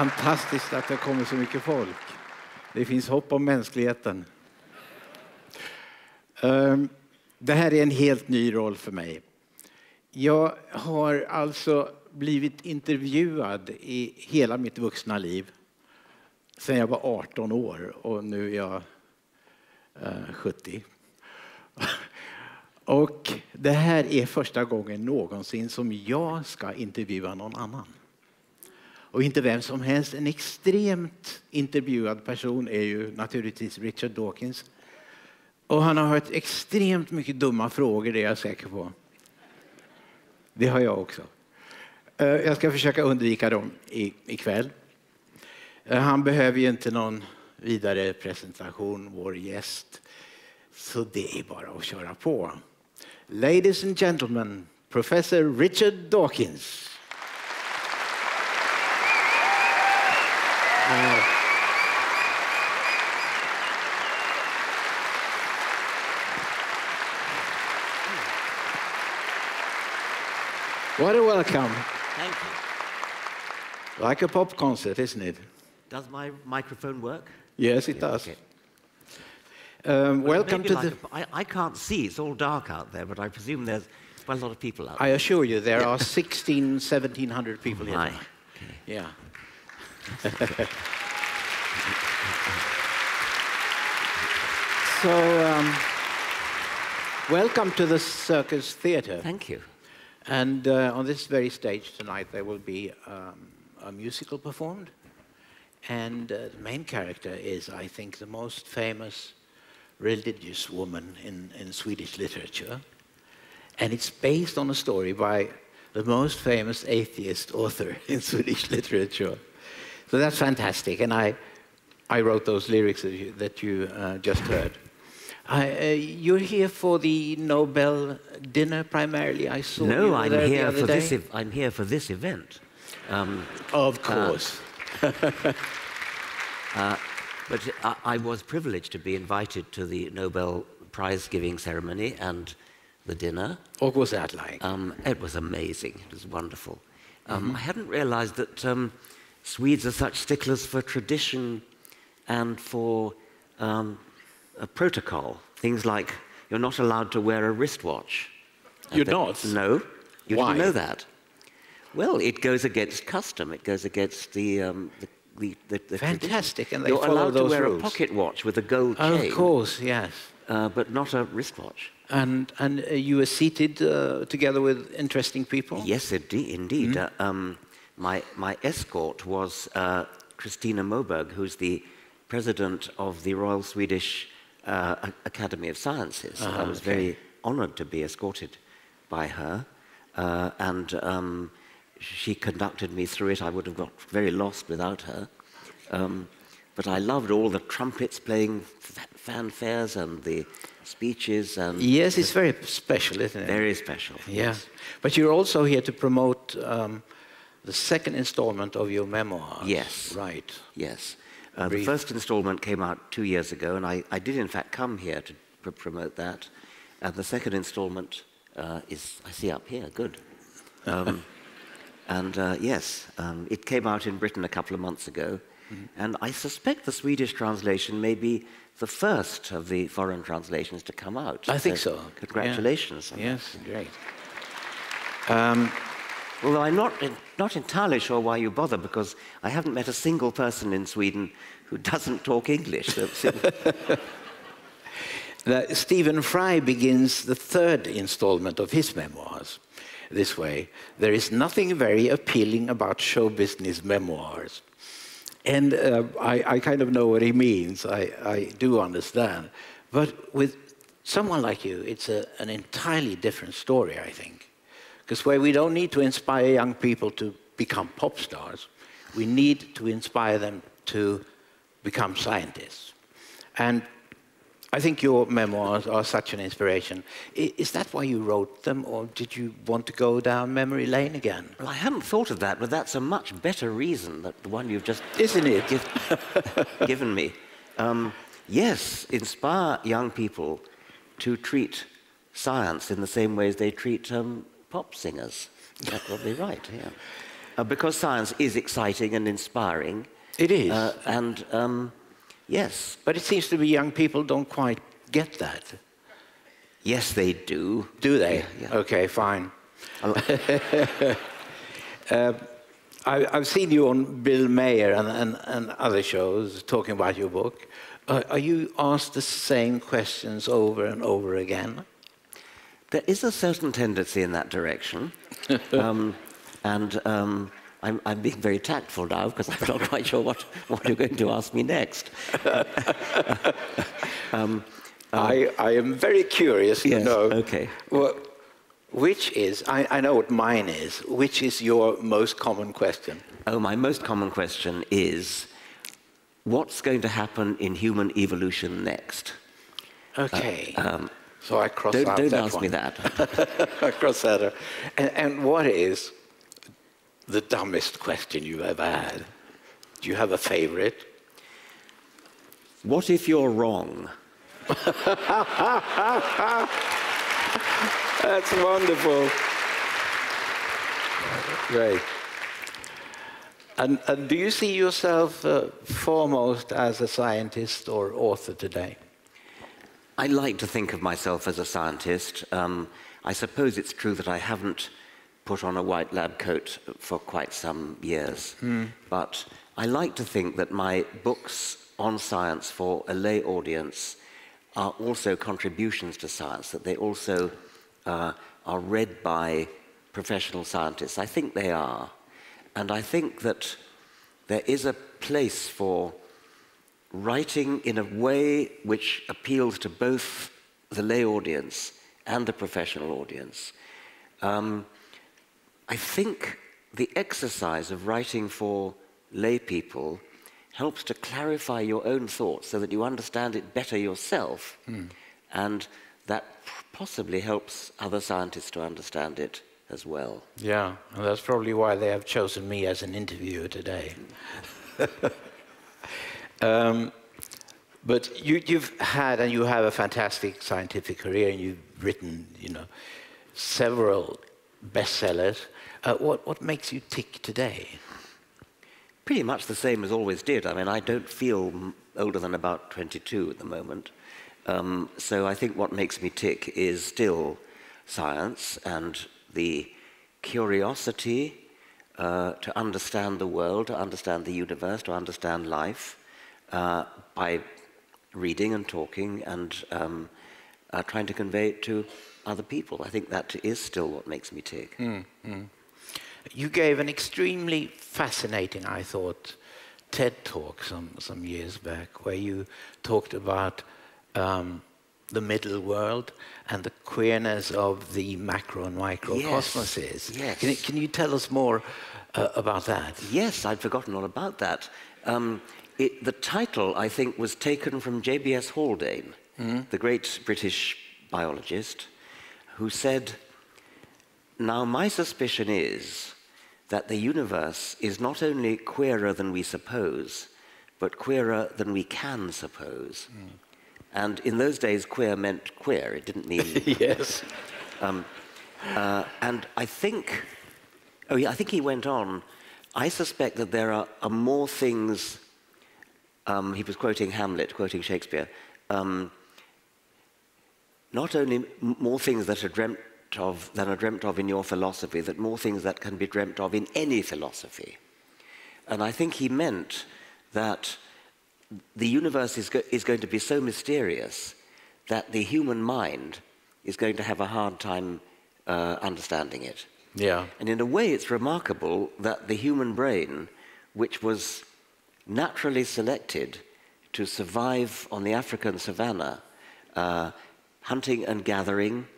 Fantastiskt att det kommer så mycket folk. Det finns hopp om mänskligheten. Det här är en helt ny roll för mig. Jag har alltså blivit intervjuad i hela mitt vuxna liv sedan jag var 18 år och nu är jag 70. Och det här är första gången någonsin som jag ska intervjua någon annan. Och inte vem som helst. En extremt intervjuad person är ju naturligtvis Richard Dawkins. Och han har hört extremt mycket dumma frågor, det är jag säker på. Det har jag också. Jag ska försöka undvika dem ikväll. Han behöver ju inte någon vidare presentation, vår gäst. Så det är bara att köra på. Ladies and gentlemen, Professor Richard Dawkins. What a welcome. Thank you. Like a pop concert, isn't it? Does my microphone work? Yes, it does. Okay. Welcome to the... I can't see, it's all dark out there, but I presume there's quite a lot of people out I there. assure you, there are 1,700 people here. My. Tonight. Okay. Yeah. So, welcome to the Cirkus Theatre. Thank you. And on this very stage tonight, there will be a musical performed. And the main character is, I think, the most famous religious woman in Swedish literature. And it's based on a story by the most famous atheist author in Swedish literature. So that's fantastic. And I wrote those lyrics that you just heard. You're here for the Nobel dinner primarily. I saw No, you I'm there here the other for day. this. I'm here for this event. Of course. But I was privileged to be invited to the Nobel Prize-giving ceremony and the dinner. What was that like? It was amazing. It was wonderful. I hadn't realized that Swedes are such sticklers for tradition and for a protocol. Things like you're not allowed to wear a wristwatch. You're not? No. You Why? didn't know that. Well, it goes against custom. It goes against the Fantastic, tradition. and they You're follow allowed to those wear rules. a pocket watch with a gold chain. Of course, yes. But not a wristwatch. And you were seated together with interesting people? Yes, indeed. My escort was Christina Moberg, who's the president of the Royal Swedish Academy of Sciences. I was very honored to be escorted by her. And she conducted me through it. I would have got very lost without her. But I loved all the trumpets playing fanfares and the speeches. And yes, it's very special, isn't it? Very special. Yeah. Yes. But you're also here to promote the second installment of your memoirs. Yes. Right. Yes. The first installment came out 2 years ago, and I did, in fact, come here to promote that. And the second installment is, I see up here, good. Yes, it came out in Britain a couple of months ago. And I suspect the Swedish translation may be the first of the foreign translations to come out. I think so. Congratulations. Yeah. Yes, great. Although I'm not entirely sure why you bother, because I haven't met a single person in Sweden who doesn't talk English. Stephen Fry begins the third installment of his memoirs this way. There is nothing very appealing about show business memoirs. And I kind of know what he means. I do understand. But with someone like you, it's an entirely different story, I think. Because where we don't need to inspire young people to become pop stars, we need to inspire them to become scientists. And I think your memoirs are such an inspiration. Is that why you wrote them, or did you want to go down memory lane again? Well, I hadn't thought of that, but that's a much better reason than the one you've just Isn't it? given me. Yes, inspire young people to treat science in the same way as they treat pop singers. That's probably right, yeah. because science is exciting and inspiring. It is. Yes. But it seems to be young people don't quite get that. Yes, they do. Do they? Yeah, yeah. Okay, fine. I've seen you on Bill Maher and other shows talking about your book. Are you asked the same questions over and over again? There is a certain tendency in that direction. I'm being very tactful now because I'm not quite sure what you're going to ask me next. I am very curious to know. Okay. Well, which is, I know what mine is, which is your most common question? Oh, my most common question is, what's going to happen in human evolution next? Okay. So I cross out that one. Don't ask me that. I cross that out. And what is the dumbest question you've ever had? Do you have a favorite? What if you're wrong? That's wonderful. Great. And do you see yourself foremost as a scientist or author today? I like to think of myself as a scientist. I suppose it's true that I haven't put on a white lab coat for quite some years. But I like to think that my books on science for a lay audience are also contributions to science, that they also are read by professional scientists. I think they are. And I think that there is a place for writing in a way which appeals to both the lay audience and the professional audience. I think the exercise of writing for lay people helps to clarify your own thoughts so that you understand it better yourself, and that possibly helps other scientists to understand it as well. Yeah, and that's probably why they have chosen me as an interviewer today. But you've had, and you have a fantastic scientific career, and you've written, several bestsellers. What makes you tick today? Pretty much the same as always did. I mean, I don't feel older than about 22 at the moment. So I think what makes me tick is still science and the curiosity to understand the world, to understand the universe, to understand life by reading and talking and trying to convey it to other people. I think that is still what makes me tick. You gave an extremely fascinating, I thought, TED talk some years back, where you talked about the middle world and the queerness of the macro and microcosmoses. Yes. Can you tell us more about that? Yes, I'd forgotten all about that. The title, I think, was taken from J.B.S. Haldane, the great British biologist, who said, "Now my suspicion is that the universe is not only queerer than we suppose, but queerer than we can suppose." And in those days, queer meant queer. It didn't mean... Yes. And I think... I think he went on, I suspect that there are more things... he was quoting Hamlet, quoting Shakespeare. Not only more things that are dreamt of in your philosophy, but more things that can be dreamt of in any philosophy. And I think he meant that the universe is going to be so mysterious that the human mind is going to have a hard time understanding it. Yeah. And in a way, it's remarkable that the human brain, which was naturally selected to survive on the African savanna, hunting and gathering,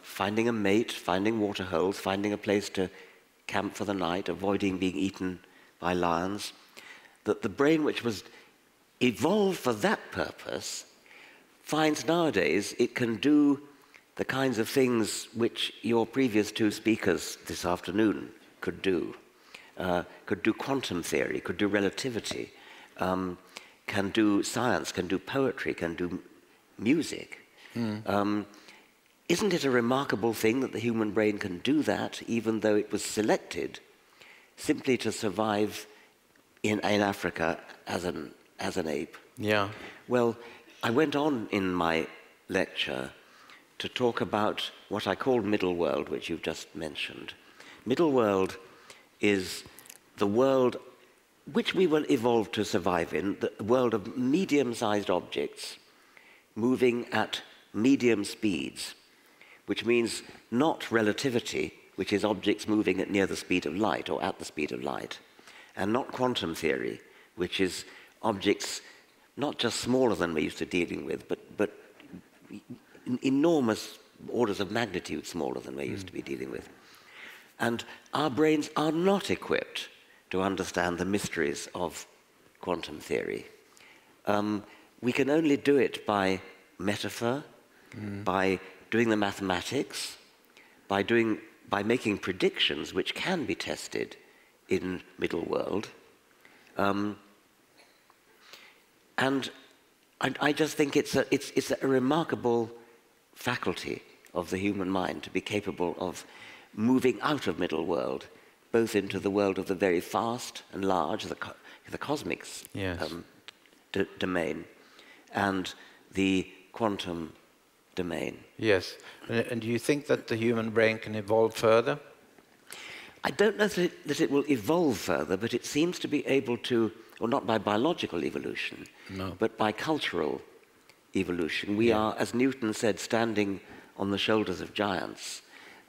finding a mate, finding water holes, finding a place to camp for the night, avoiding being eaten by lions, that the brain which was evolved for that purpose finds nowadays it can do the kinds of things which your previous two speakers this afternoon could do. Could do quantum theory, could do relativity, can do science, can do poetry, can do music. Isn't it a remarkable thing that the human brain can do that, even though it was selected simply to survive in Africa as an ape. Yeah. Well, I went on in my lecture to talk about what I called middle world, which you've just mentioned. Middle world is the world which we will evolve to survive in, the world of medium-sized objects moving at medium speeds, which means not relativity, which is objects moving at near the speed of light or at the speed of light, and not quantum theory, which is objects not just smaller than we're used to dealing with, but enormous orders of magnitude smaller than we're used to be dealing with. And our brains are not equipped to understand the mysteries of quantum theory. We can only do it by metaphor, by doing the mathematics, by making predictions which can be tested in middle world. And I just think it's a remarkable faculty of the human mind to be capable of moving out of middle world, both into the world of the very fast and large, the cosmics domain, and the quantum domain. Yes. And do you think that the human brain can evolve further? I don't know that it will evolve further, but it seems to be able to, well, not by biological evolution, but by cultural evolution. We are, as Newton said, standing on the shoulders of giants.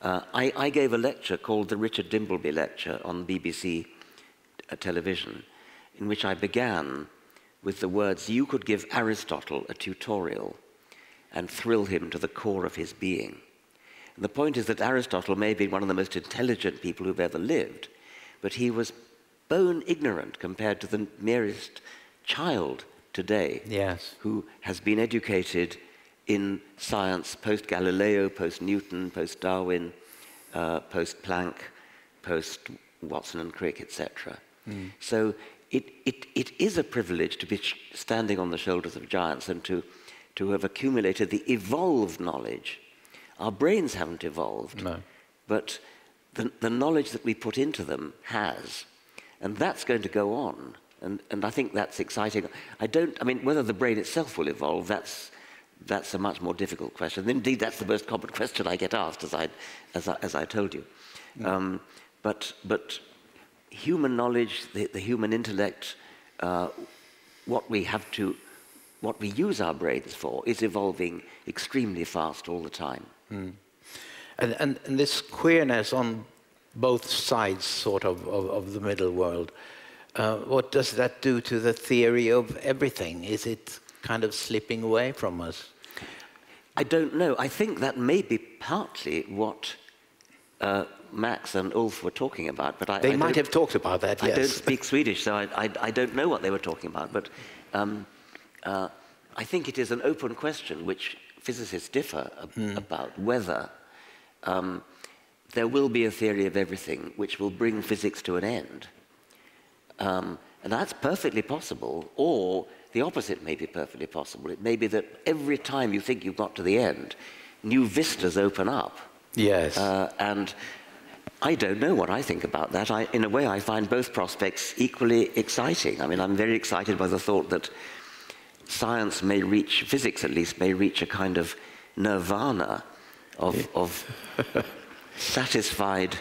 I gave a lecture called the Richard Dimbleby Lecture on BBC television, in which I began with the words, "You could give Aristotle a tutorial and thrill him to the core of his being." And the point is that Aristotle may be one of the most intelligent people who've ever lived, but he was bone ignorant compared to the merest child today, who has been educated in science post-Galileo, post-Newton, post-Darwin, post-Planck, post-Watson and Crick, etc. So it is a privilege to be standing on the shoulders of giants and to have accumulated the evolved knowledge. Our brains haven't evolved, but the knowledge that we put into them has. And that's going to go on. And I think that's exciting. I mean, whether the brain itself will evolve, that's a much more difficult question. Indeed, that's the most common question I get asked, as I told you. But human knowledge, the human intellect, what we use our brains for, is evolving extremely fast all the time. And this queerness on both sides, sort of the middle world, what does that do to the theory of everything? Is it kind of slipping away from us? I don't know. I think that may be partly what Max and Ulf were talking about, but they might have talked about that. Yes. I don't speak Swedish, so I don't know what they were talking about. But I think it is an open question which physicists differ about, whether there will be a theory of everything which will bring physics to an end. And that's perfectly possible, or the opposite may be perfectly possible. It may be that every time you think you've got to the end, new vistas open up. Yes. And I don't know what I think about that. In a way, I find both prospects equally exciting. I mean, I'm very excited by the thought that science may reach, physics at least, may reach a kind of nirvana of satisfied,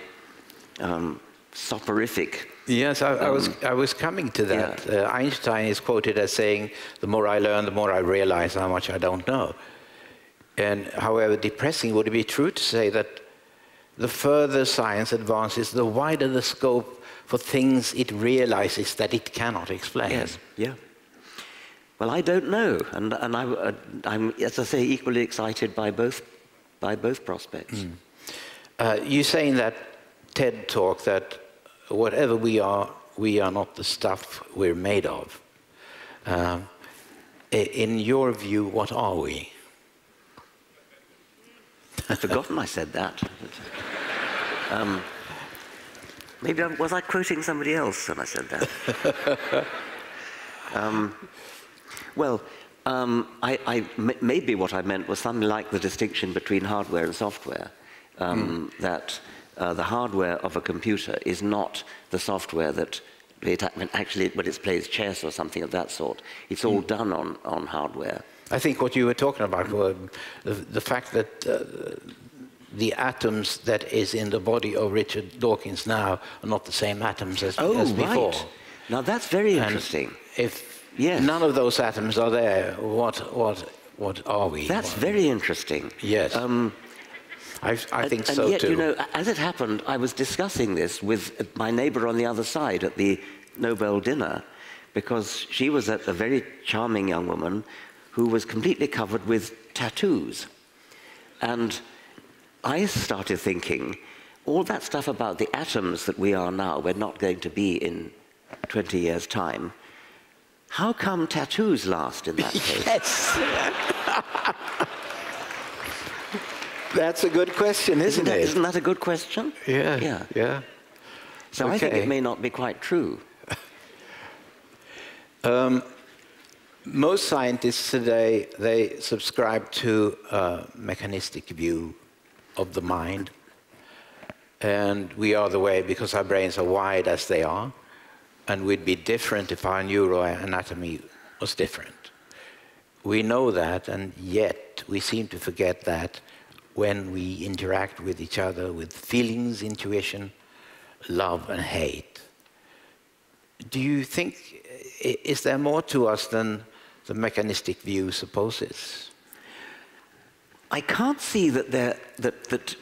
soporific. Yes, I was coming to that. Yeah. Einstein is quoted as saying, "The more I learn, the more I realize how much I don't know." And however depressing would it be true to say that the further science advances, the wider the scope for things it realizes that it cannot explain. Yes, yeah. Well, I don't know, and I'm, as I say, equally excited by both prospects. You say in that TED talk that whatever we are not the stuff we're made of. In your view, what are we? I've forgotten I said that. Maybe was I quoting somebody else when I said that? Maybe what I meant was something like the distinction between hardware and software. That the hardware of a computer is not the software that actually when it plays chess or something of that sort. It's all done on hardware. I think what you were talking about was the fact that the atoms that is in the body of Richard Dawkins now are not the same atoms as before. Right. Now that's very interesting. If none of those atoms are there, what are we? That's very interesting. Yes. I think so and yet, too. You know, as it happened, I was discussing this with my neighbor on the other side at the Nobel dinner, because she was a very charming young woman who was completely covered with tattoos. And I started thinking, all that stuff about the atoms that we are now, we're not going to be in 20 years' time. How come tattoos last in that case? Yes. That's a good question, isn't it? Isn't that a good question? Yeah. So I think it may not be quite true. Most scientists today, they subscribe to a mechanistic view of the mind. And we are the way because our brains are wired as they are. And we'd be different if our neuroanatomy was different. We know that, and yet we seem to forget that when we interact with each other with feelings, intuition, love and hate. Do you think, is there more to us than the mechanistic view supposes? I can't see that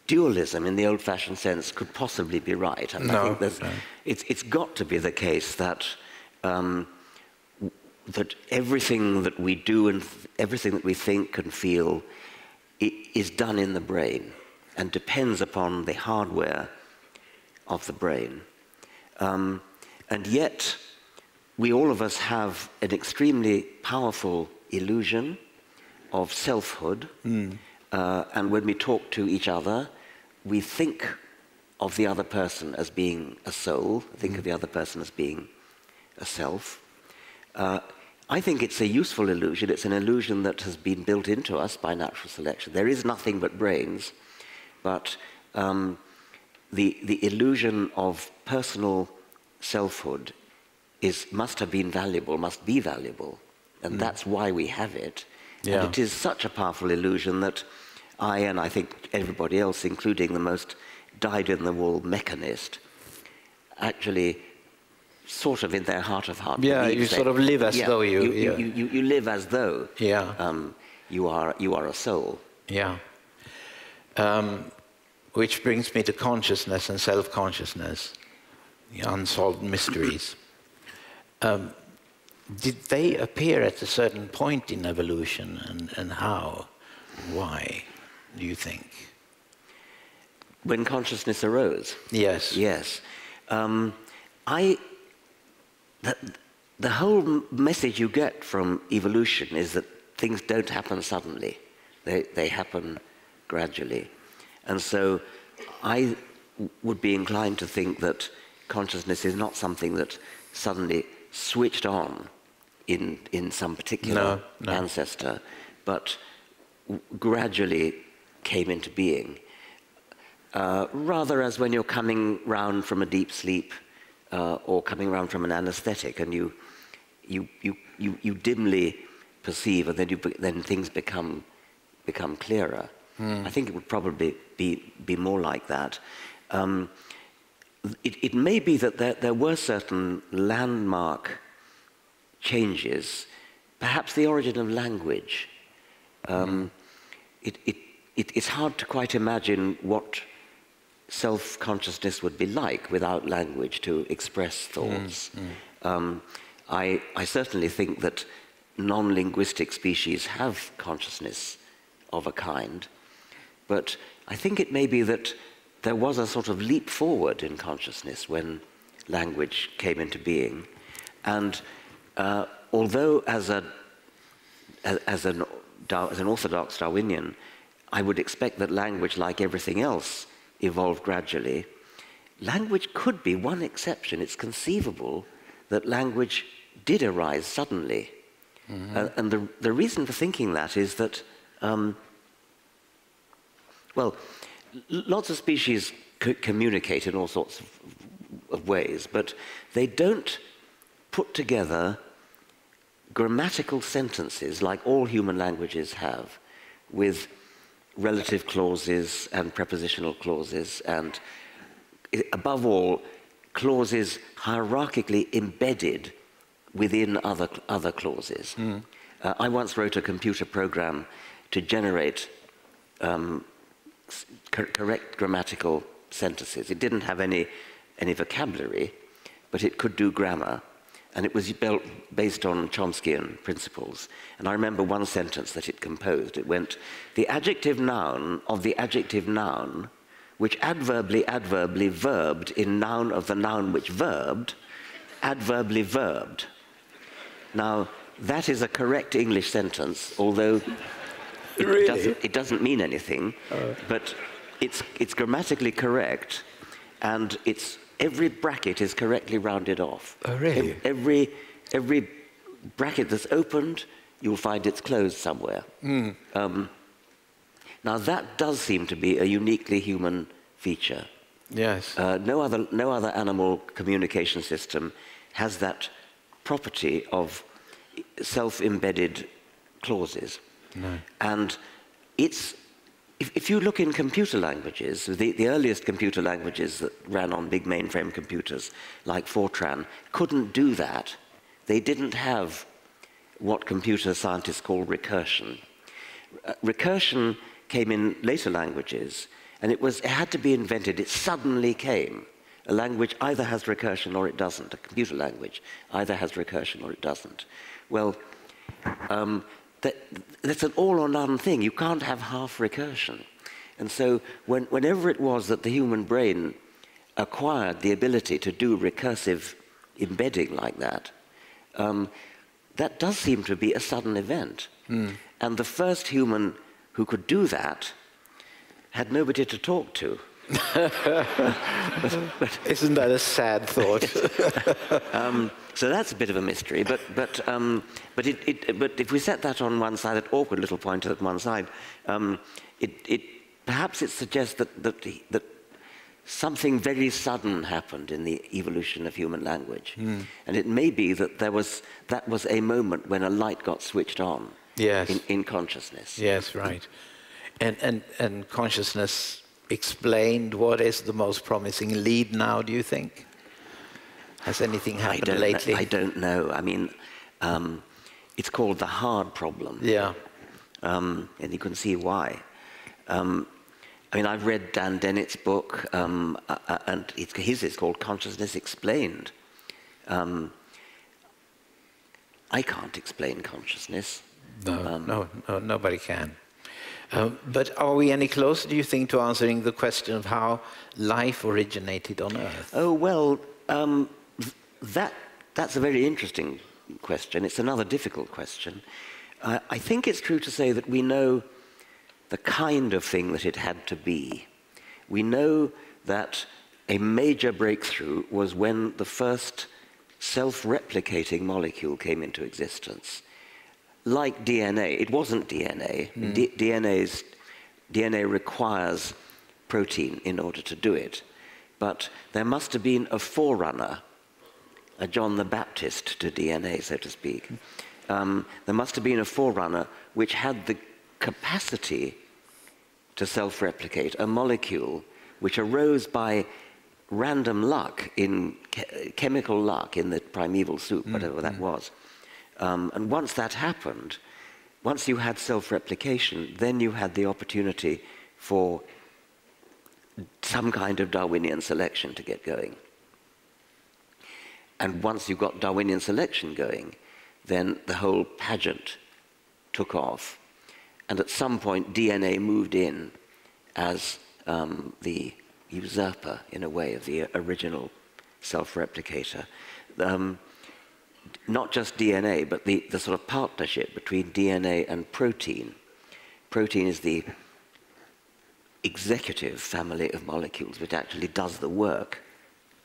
dualism in the old-fashioned sense could possibly be right. I think it's got to be the case that that everything that we do and everything that we think and feel is done in the brain and depends upon the hardware of the brain. And yet, we all of us have an extremely powerful illusion of selfhood. And when we talk to each other, we think of the other person as being a soul, think of the other person as being a self. I think it's a useful illusion. It's an illusion that has been built into us by natural selection. There is nothing but brains, but the illusion of personal selfhood must have been valuable, must be valuable, and that's why we have it. Yeah. And it is such a powerful illusion that and I think everybody else, including the most dyed-in-the-wool mechanist, actually sort of in their heart of hearts. Yeah, you sort of live as though you live as though you are a soul. Yeah. Which brings me to consciousness and self-consciousness, the unsolved mysteries. Did they appear at a certain point in evolution, and how? Why, do you think? When consciousness arose? Yes. Yes. The whole message you get from evolution is that things don't happen suddenly. They happen gradually. And so I would be inclined to think that consciousness is not something that suddenly switched on in some particular ancestor, but gradually came into being. Rather as when you're coming round from a deep sleep or coming round from an anesthetic, and you dimly perceive, and then things become clearer. I think it would probably be more like that. It may be that there were certain landmark changes, perhaps the origin of language. It's hard to quite imagine what self-consciousness would be like without language to express thoughts. I certainly think that non-linguistic species have consciousness of a kind, but I think it may be that there was a sort of leap forward in consciousness when language came into being. And although as an orthodox Darwinian, I would expect that language, like everything else, evolved gradually, language could be one exception. It's conceivable that language did arise suddenly. And the reason for thinking that is that, lots of species communicate in all sorts of ways, but they don't put together grammatical sentences like all human languages have, with relative clauses and prepositional clauses, and above all, clauses hierarchically embedded within other clauses. I once wrote a computer program to generate correct grammatical sentences. It didn't have any vocabulary, but it could do grammar. And it was built based on Chomskyan principles. And I remember one sentence that it composed. It went, the adjective noun of the adjective noun, which adverbly verbed in noun of the noun which verbed, adverbly verbed. Now, that is a correct English sentence, although it doesn't mean anything, but it's grammatically correct, and every bracket is correctly rounded off. Oh, really? Every bracket that's opened, you'll find it's closed somewhere. Now, that does seem to be a uniquely human feature. Yes. No other animal communication system has that property of self-embedded clauses. No. And if you look in computer languages, the earliest computer languages that ran on big mainframe computers, like Fortran, couldn't do that. They didn't have what computer scientists call recursion. Recursion came in later languages, and it had to be invented. It suddenly came. A language either has recursion or it doesn't. A computer language either has recursion or it doesn't. Well, that's an all or none thing. You can't have half recursion. And so whenever it was that the human brain acquired the ability to do recursive embedding like that, that does seem to be a sudden event. And the first human who could do that had nobody to talk to. Isn't that a sad thought? So that's a bit of a mystery. But if we set that on one side, that awkward little pointer at one side, perhaps it suggests that something very sudden happened in the evolution of human language, and it may be that that was a moment when a light got switched on. Yes. In consciousness. Yes, right. And consciousness explained what is the most promising lead now, do you think? Has anything happened lately? I don't know. I mean, it's called the hard problem. Yeah. And you can see why. I mean, I've read Dan Dennett's book, and his is called Consciousness Explained. I can't explain consciousness. No, nobody can. But are we any closer, do you think, to answering the question of how life originated on Earth? Oh, well, that's a very interesting question. It's another difficult question. I think it's true to say that we know the kind of thing that it had to be. We know that a major breakthrough was when the first self-replicating molecule came into existence. Like DNA, it wasn't DNA. DNA requires protein in order to do it. But there must have been a forerunner, a John the Baptist to DNA, so to speak. There must have been a forerunner which had the capacity to self-replicate, a molecule which arose by random luck, in chemical luck in the primeval soup, whatever that was. And once that happened, once you had self-replication, then you had the opportunity for some kind of Darwinian selection to get going. And once you got Darwinian selection going, then the whole pageant took off. And at some point, DNA moved in as the usurper, in a way, of the original self-replicator. Not just DNA, but the sort of partnership between DNA and protein. Protein is the executive family of molecules which actually does the work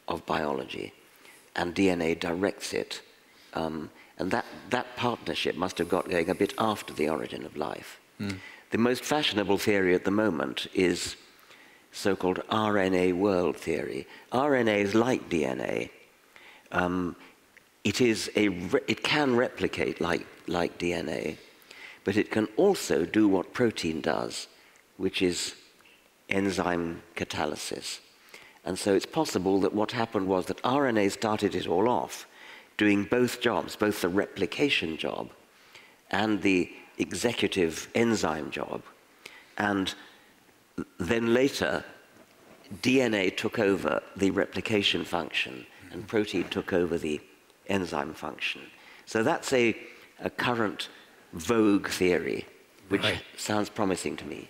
of biology, and DNA directs it. And that partnership must have got going a bit after the origin of life. The most fashionable theory at the moment is so-called RNA world theory. RNA is like DNA. It can replicate like DNA, but it can also do what protein does, which is enzyme catalysis. And so it's possible that what happened was that RNA started it all off, doing both jobs, both the replication job and the executive enzyme job. And then later, DNA took over the replication function, and protein took over the enzyme function. So that's a current vogue theory, which sounds promising to me.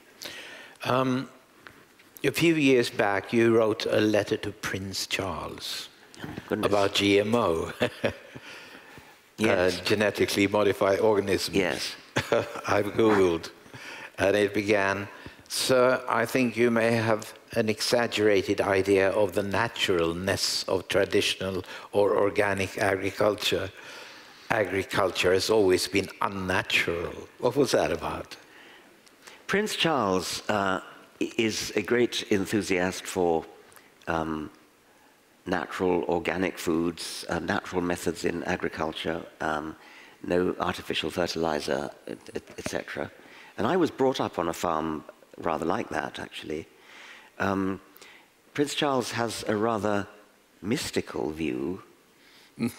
A few years back, you wrote a letter to Prince Charles about GMO, yes. Genetically modified organisms. Yes. I've Googled, and it began, "Sir, I think you may have an exaggerated idea of the naturalness of traditional or organic agriculture. Agriculture has always been unnatural." What was that about? Prince Charles is a great enthusiast for natural organic foods, natural methods in agriculture, no artificial fertilizer, etc. And I was brought up on a farm rather like that, actually. Prince Charles has a rather mystical view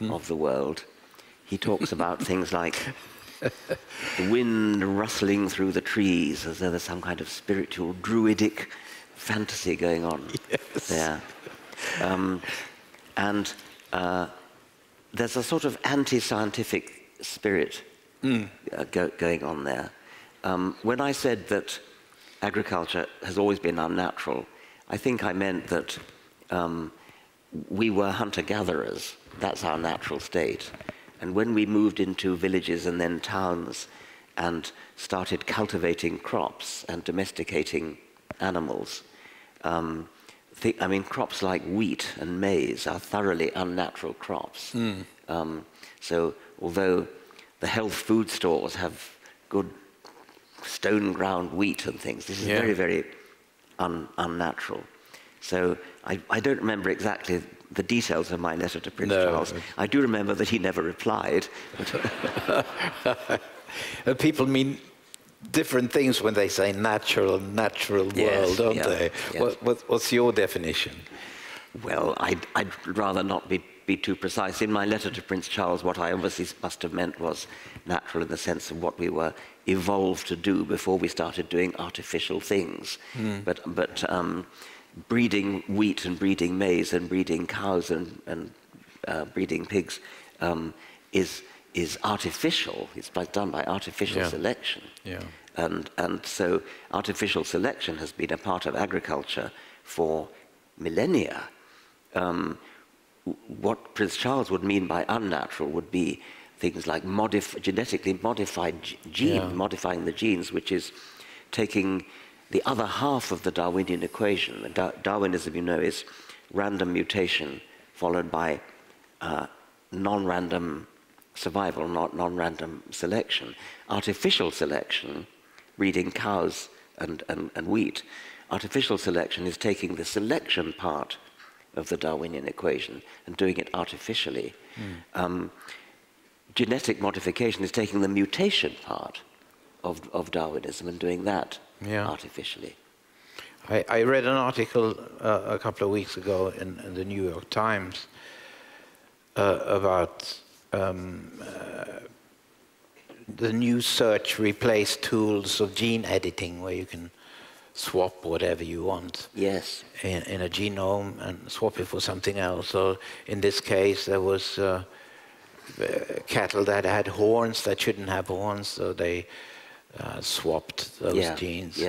of the world. He talks about things like the wind rustling through the trees, as though there's some kind of spiritual, druidic fantasy going on there. And there's a sort of anti-scientific spirit going on there. When I said that agriculture has always been unnatural, I think I meant that we were hunter-gatherers. That's our natural state. And when we moved into villages and then towns and started cultivating crops and domesticating animals, crops like wheat and maize are thoroughly unnatural crops. So although the health food stores have good stone ground wheat and things, this is very, very unnatural. So I don't remember exactly the details of my letter to Prince Charles. I do remember that he never replied. People mean different things when they say natural world, don't they? Yes. What's your definition? Well, I'd rather not be too precise. In my letter to Prince Charles, what I obviously must have meant was natural in the sense of what we were evolved to do before we started doing artificial things. But breeding wheat and breeding maize and breeding cows and breeding pigs is artificial. It's done by artificial selection. And so artificial selection has been a part of agriculture for millennia. What Prince Charles would mean by unnatural would be things like genetically modified modifying the genes, which is taking the other half of the Darwinian equation. Darwinism, you know, is random mutation followed by non-random survival, not non-random selection. Artificial selection, breeding cows and wheat, artificial selection is taking the selection part of the Darwinian equation and doing it artificially. Genetic modification is taking the mutation part of Darwinism and doing that artificially. I read an article a couple of weeks ago in the New York Times about the new search replace tools of gene editing, where you can swap whatever you want in a genome and swap it for something else. So in this case, there was cattle that had horns that shouldn't have horns, so they swapped those genes.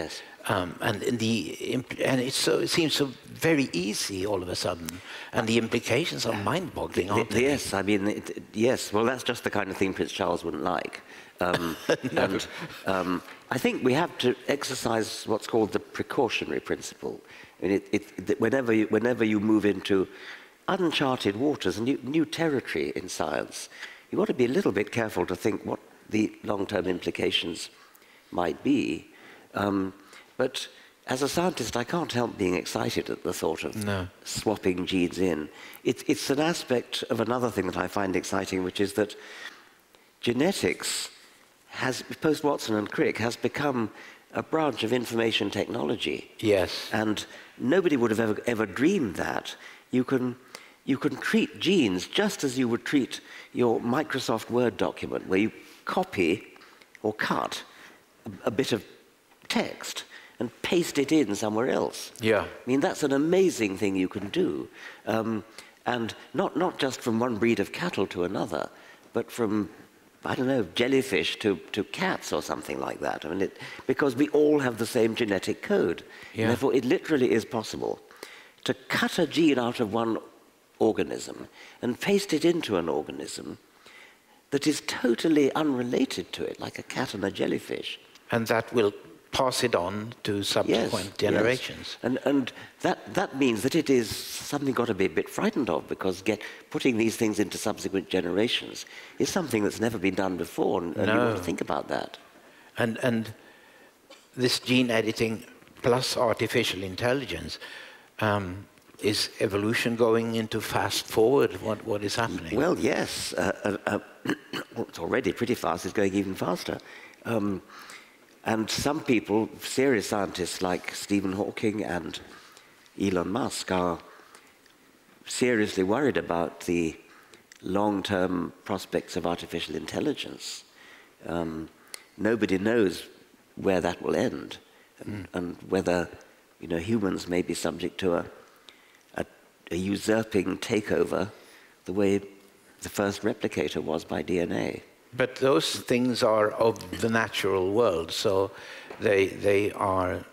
And it seems so very easy all of a sudden, and the implications are mind-boggling, aren't they? Yes, I mean, yes. Well, that's just the kind of thing Prince Charles wouldn't like. And I think we have to exercise what's called the precautionary principle. I mean, whenever you move into uncharted waters, new territory in science, you've got to be a little bit careful to think what the long-term implications might be. But as a scientist, I can't help being excited at the thought of swapping genes in. It's an aspect of another thing that I find exciting, which is that genetics has, post-Watson and Crick, has become a branch of information technology. Yes. And nobody would have ever dreamed that. You can treat genes just as you would treat your Microsoft Word document, where you copy or cut a bit of text and paste it in somewhere else. Yeah. I mean, that's an amazing thing you can do. And not just from one breed of cattle to another, but from, I don't know, jellyfish to cats or something like that. I mean, because we all have the same genetic code. Yeah. And therefore, it literally is possible to cut a gene out of one organism and paste it into an organism that is totally unrelated to it, like a cat and a jellyfish. And that will pass it on to subsequent generations. Yes. And that means that it is something got to be a bit frightened of, because putting these things into subsequent generations is something that's never been done before, and you want to think about that. And this gene editing plus artificial intelligence, is evolution going into fast forward? What is happening? Well, yes. It's already pretty fast. It's going even faster. And some people, serious scientists like Stephen Hawking and Elon Musk, are seriously worried about the long-term prospects of artificial intelligence. Nobody knows where that will end, and whether, humans may be subject to a usurping takeover the way the first replicator was by DNA. But those things are of the natural world, so they are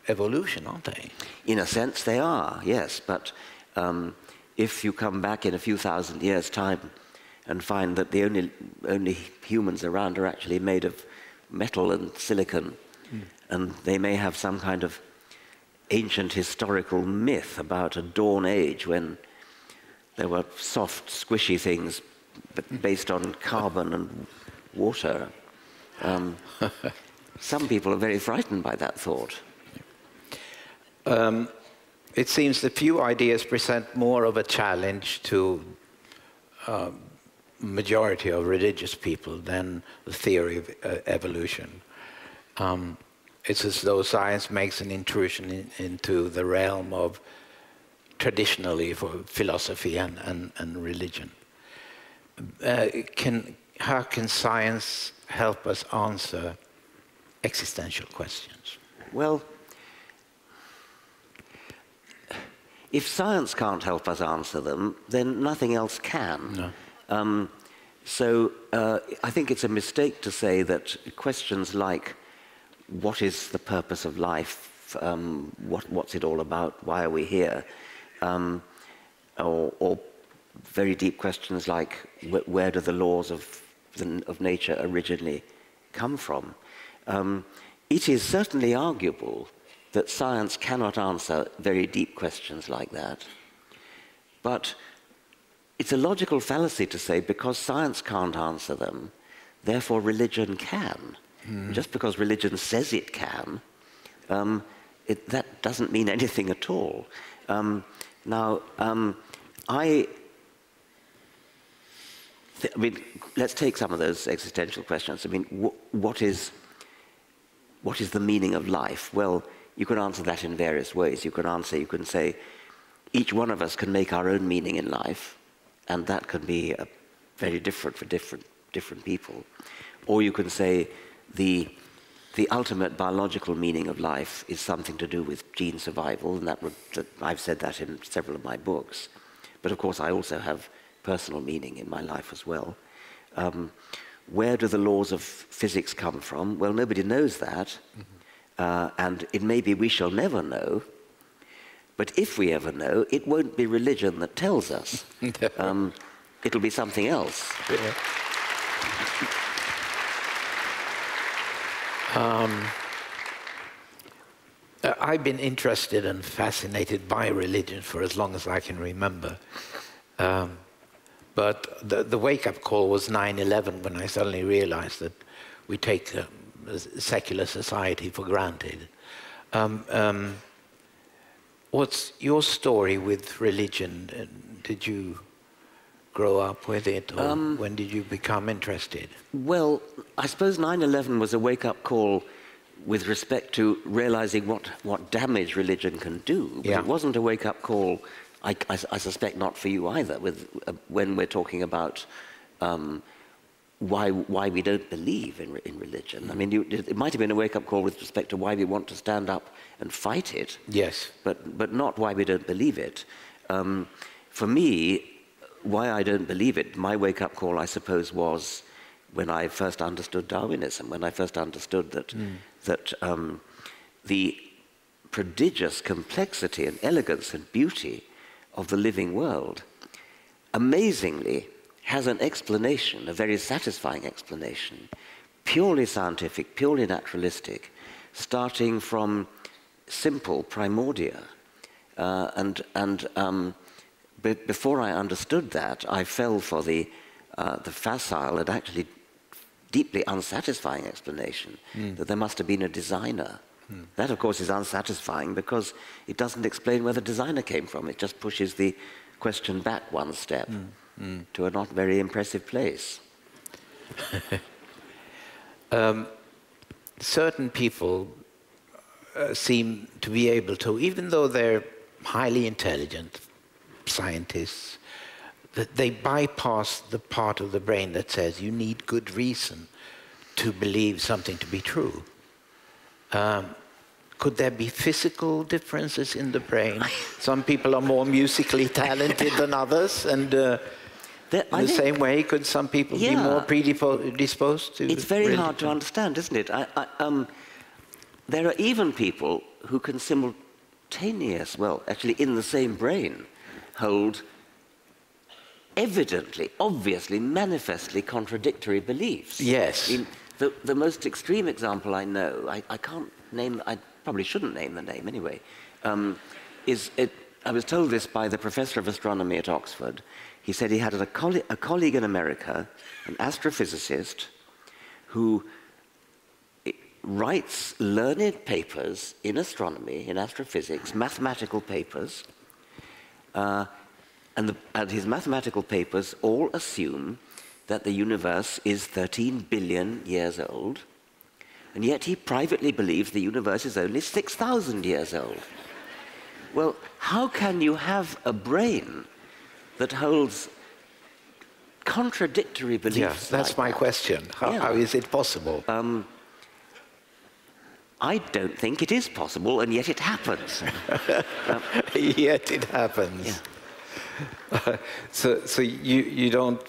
evolution, aren't they? In a sense, they are, yes. But if you come back in a few thousand years' time and find that the only humans around are actually made of metal and silicon, and they may have some kind of ancient historical myth about a dawn age when there were soft, squishy things based on carbon and water. Some people are very frightened by that thought. It seems that few ideas present more of a challenge to majority of religious people than the theory of evolution. It's as though science makes an intrusion into the realm of traditionally for philosophy and religion. How can science help us answer existential questions? Well, if science can't help us answer them, then nothing else can. No. So I think it's a mistake to say that questions like, what is the purpose of life? What's it all about? Why are we here? Or very deep questions like, where do the laws of nature originally come from? It is certainly arguable that science cannot answer very deep questions like that. But it's a logical fallacy to say, because science can't answer them, therefore religion can. Just because religion says it can, that doesn't mean anything at all. I mean, let's take some of those existential questions. I mean, what is the meaning of life? Well, you can answer that in various ways. You can say, each one of us can make our own meaning in life, and that can be very different for different people. Or you can say, the ultimate biological meaning of life is something to do with gene survival, and I've said that in several of my books. But of course, I also have personal meaning in my life as well. Where do the laws of physics come from? Well, nobody knows that, and it may be we shall never know. But if we ever know, it won't be religion that tells us. It'll be something else. Yeah. I've been interested and fascinated by religion for as long as I can remember. But the wake-up call was 9/11, when I suddenly realized that we take a secular society for granted. What's your story with religion? Did you grow up with it, or when did you become interested? Well, I suppose 9/11 was a wake-up call with respect to realizing what damage religion can do. But Yeah. it wasn't a wake-up call, I suspect not for you either, when we're talking about why we don't believe in religion. I mean, it might have been a wake-up call with respect to why we want to stand up and fight it. Yes. But not why we don't believe it. For me, why I don't believe it, my wake-up call, I suppose, was when I first understood Darwinism, when I first understood that the prodigious complexity and elegance and beauty of the living world amazingly has an explanation, a very satisfying explanation, purely scientific, purely naturalistic, starting from simple primordia. Before I understood that, I fell for the facile and actually deeply unsatisfying explanation that there must have been a designer. That, of course, is unsatisfying because it doesn't explain where the designer came from. It just pushes the question back one step to a not very impressive place. Certain people seem to be able to, even though they're highly intelligent scientists, that they bypass the part of the brain that says you need good reason to believe something to be true. Could there be physical differences in the brain? Some people are more musically talented than others, and in the same way, could some people be more predisposed to... It's very hard to understand, isn't it? There are even people who can actually in the same brain, hold evidently, obviously, manifestly contradictory beliefs. Yes. The most extreme example I know, I can't name, I probably shouldn't name the name anyway, I was told this by the professor of astronomy at Oxford. He said he had a colleague in America, an astrophysicist, who writes learned papers in astronomy, in astrophysics, mathematical papers, and his mathematical papers all assume that the universe is 13 billion years old, and yet he privately believes the universe is only 6,000 years old. Well, how can you have a brain that holds contradictory beliefs? Yes, that's my question. How is it possible? I don't think it is possible, and yet it happens. Yet it happens. Yeah. So you don't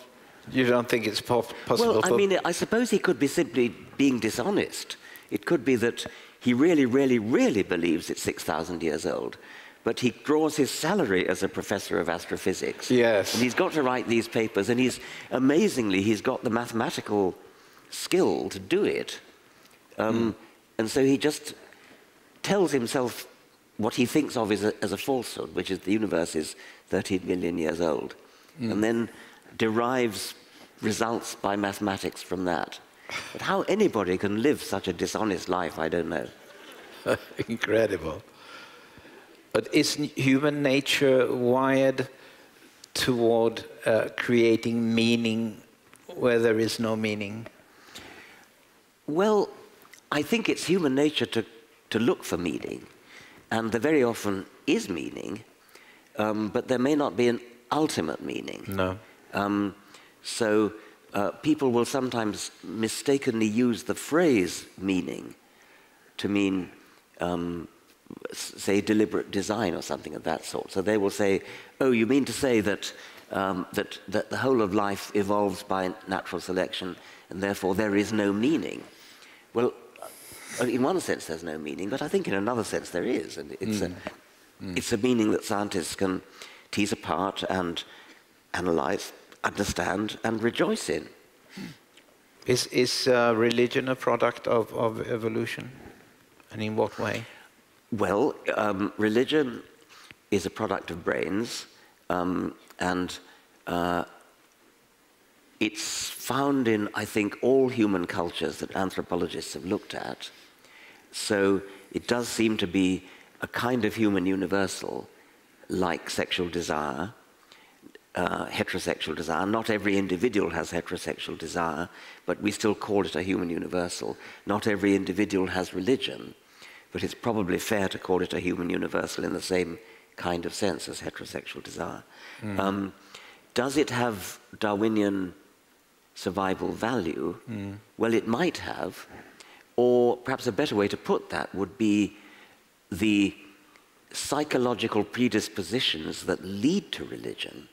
think it's possible? Well, I mean, I suppose he could be simply being dishonest. It could be that he really, really, really believes it's 6,000 years old, but he draws his salary as a professor of astrophysics. Yes. And he's got to write these papers, and he's got the mathematical skill to do it. And so he just tells himself what he thinks of as a falsehood, which is the universe is 13 million years old, and then derives results by mathematics from that. But how anybody can live such a dishonest life, I don't know. Incredible. But isn't human nature wired toward creating meaning where there is no meaning? Well, I think it's human nature to look for meaning, and there very often is meaning, but there may not be an ultimate meaning. No. So people will sometimes mistakenly use the phrase meaning to mean, say, deliberate design or something of that sort. So they will say, oh, you mean to say that, that the whole of life evolves by natural selection, and therefore there is no meaning. Well, in one sense there's no meaning, but I think in another sense there is. And it's a meaning that scientists can tease apart and analyze, understand, and rejoice in. Is religion a product of evolution? And in what way? Well, religion is a product of brains, and it's found in, I think, all human cultures that anthropologists have looked at. So it does seem to be a kind of human universal, like sexual desire, heterosexual desire. Not every individual has heterosexual desire, but we still call it a human universal. Not every individual has religion, but it's probably fair to call it a human universal in the same kind of sense as heterosexual desire. Does it have Darwinian survival value? Well, it might have, or perhaps a better way to put that would be the psychological predispositions that lead to religion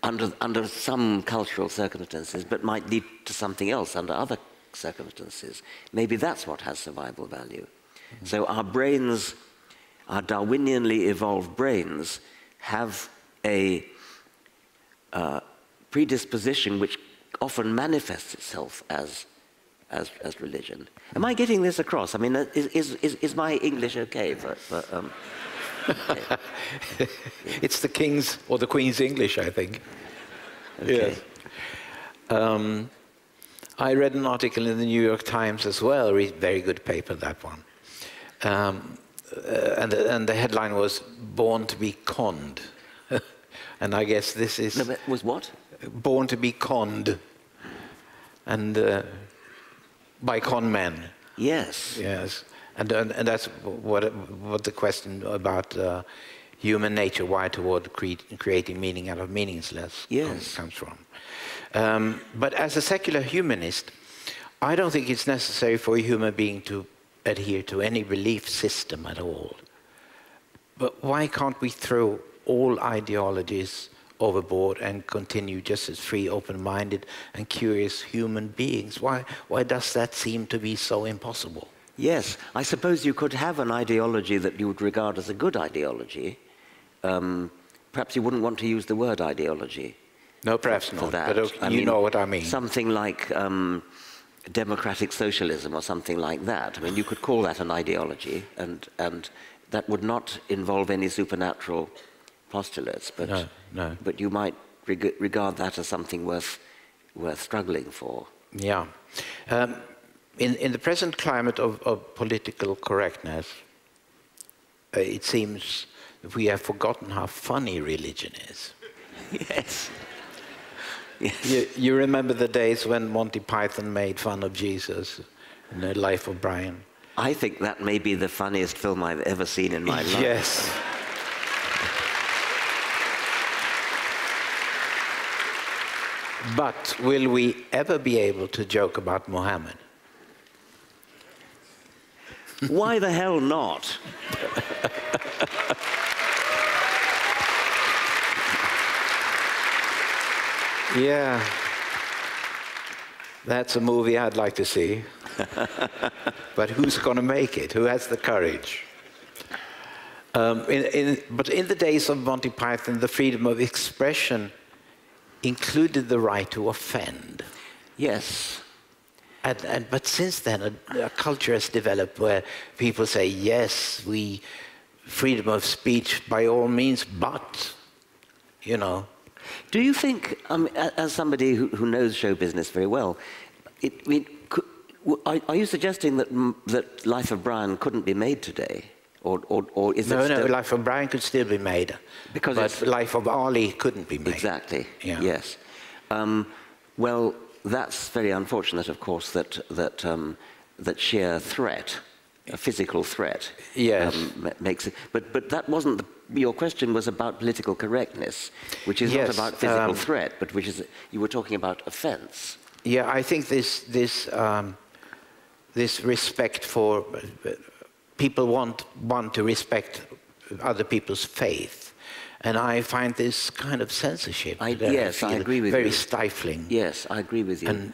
under some cultural circumstances, but might lead to something else under other circumstances. Maybe that's what has survival value. So our brains, our Darwinianly evolved brains, have a predisposition which often manifests itself as religion. Am I getting this across? I mean, is my English okay? It's the King's or the Queen's English, I think. Okay. Yes. I read an article in the New York Times as well, very good paper, that one. And the headline was, "Born to be conned." And I guess this is... No, but was what? Born to be conned. And by con men. Yes. Yes. And that's what the question about human nature, why toward creating meaning out of meaninglessness, comes from. But as a secular humanist, I don't think it's necessary for a human being to adhere to any belief system at all. But why can't we throw all ideologies overboard and continue just as free, open-minded and curious human beings? Why does that seem to be so impossible? Yes, I suppose you could have an ideology that you would regard as a good ideology. Perhaps you wouldn't want to use the word ideology. No, perhaps not, that. But you know what I mean. Something like democratic socialism or something like that. I mean, you could call that an ideology, and that would not involve any supernatural postulates, but you might regard that as something worth struggling for. Yeah. In the present climate of political correctness, it seems that we have forgotten how funny religion is. Yes. Yes. You remember the days when Monty Python made fun of Jesus in The Life of Brian? I think that may be the funniest film I've ever seen in my life. Yes. But will we ever be able to joke about Mohammed? Why the hell not? Yeah. That's a movie I'd like to see. But who's going to make it? Who has the courage? But in the days of Monty Python, the freedom of expression included the right to offend. Yes. But since then, a culture has developed where people say, yes, freedom of speech by all means, but, you know. Do you think, as somebody who knows show business very well, are you suggesting that Life of Brian couldn't be made today? Or is no, it still... Life of Brian could still be made, but Life of Ali couldn't be made. Exactly, yeah. Yes. Well, that's very unfortunate, of course, that sheer threat, a physical threat, yes. Makes it... But that wasn't... Your question was about political correctness, which is not about physical threat, but which is... You were talking about offense. Yeah, I think this respect for... People want to respect other people's faith. And I find this kind of censorship. Yes, I agree with you. Very stifling. Yes, I agree with you.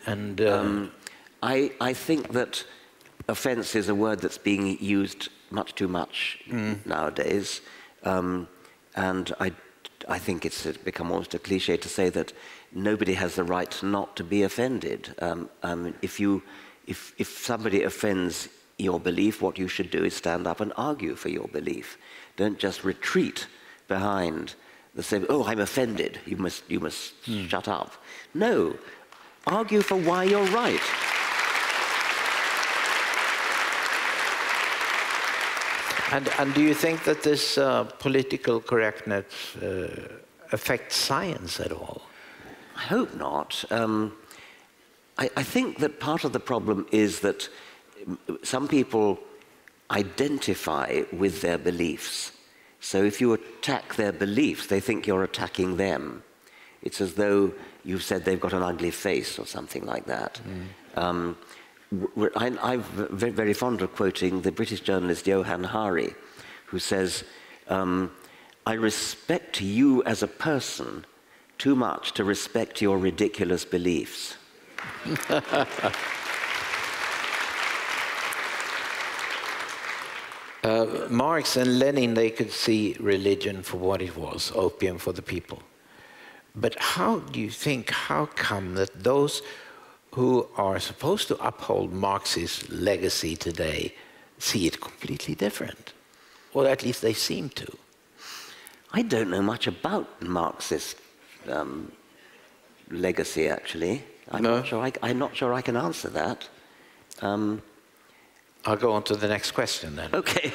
I think that offense is a word that's being used much too much nowadays. And I think it's become almost a cliche to say that nobody has the right not to be offended. If somebody offends your belief, what you should do is stand up and argue for your belief. Don't just retreat behind the saying, "Oh, I'm offended. You must shut up." No, argue for why you're right. And do you think that this political correctness affects science at all? I hope not. I think that part of the problem is that some people identify with their beliefs. So if you attack their beliefs, they think you're attacking them. It's as though you've said they've got an ugly face or something like that. I'm very fond of quoting the British journalist Johann Hari, who says, I respect you as a person too much to respect your ridiculous beliefs. Marx and Lenin, they could see religion for what it was, opium for the people. But how do you think, how come that those who are supposed to uphold Marx's legacy today see it completely different? Or at least they seem to. I don't know much about Marxist legacy, actually. I'm not sure I can answer that. I'll go on to the next question then. Okay.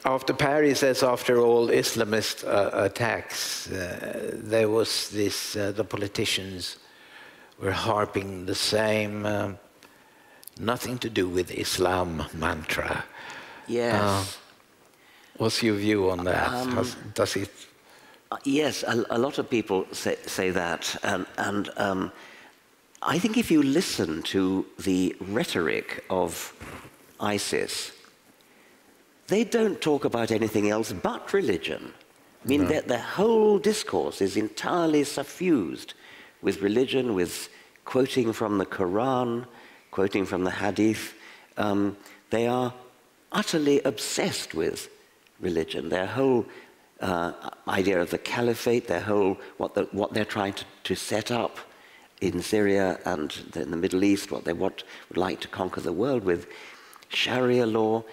After Paris, as after all Islamist attacks, there was this, the politicians were harping the same nothing to do with Islam mantra. Yes. What's your view on that? Does it? Yes, a lot of people say that, and I think if you listen to the rhetoric of ISIS, they don't talk about anything else but religion. I mean, their whole discourse is entirely suffused with religion, with quoting from the Quran, quoting from the Hadith. They are utterly obsessed with religion. Their whole idea of the caliphate, their whole what they're trying to set up in Syria and in the Middle East, what they would like to conquer the world with, Sharia law.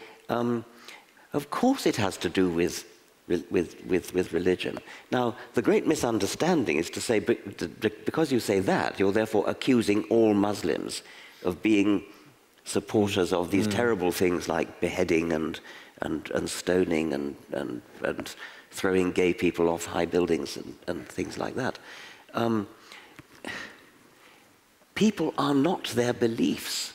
Of course, it has to do with religion. Now, the great misunderstanding is to say, because you say that, you're therefore accusing all Muslims of being supporters of these terrible things like beheading and stoning and throwing gay people off high buildings and things like that. People are not their beliefs.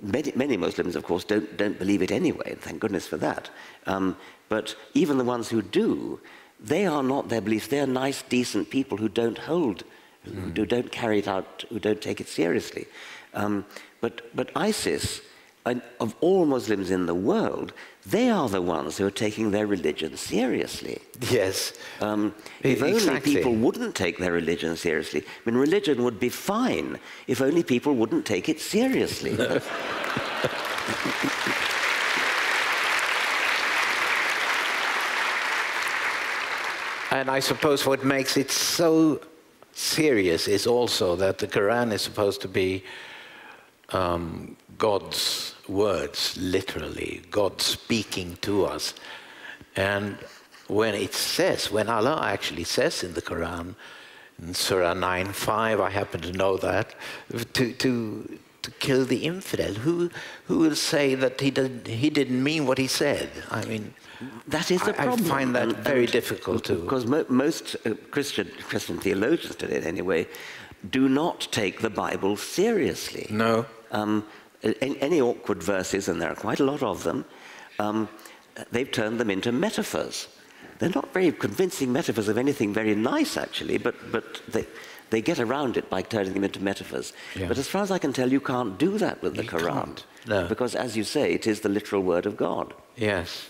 Many Muslims, of course, don't believe it anyway, and thank goodness for that. But even the ones who do, they are not their beliefs. They're nice, decent people who don't hold, who don't carry it out, who don't take it seriously. But ISIS, of all Muslims in the world, they are the ones who are taking their religion seriously. Yes. If only people wouldn't take their religion seriously. I mean, religion would be fine if only people wouldn't take it seriously. And I suppose what makes it so serious is also that the Quran is supposed to be God's words, literally, God speaking to us. And when Allah actually says in the Quran, in Surah 9:5, I happen to know that, to kill the infidel, who will say that he didn't mean what he said? I mean, that is the problem. I find that very difficult to... Because most Christian theologians today, anyway, do not take the Bible seriously. No. Any awkward verses, and there are quite a lot of them, they've turned them into metaphors. They're not very convincing metaphors of anything very nice, actually, but they get around it by turning them into metaphors. Yeah. But as far as I can tell, you can't do that with the Quran. No. Because, as you say, it is the literal word of God. Yes.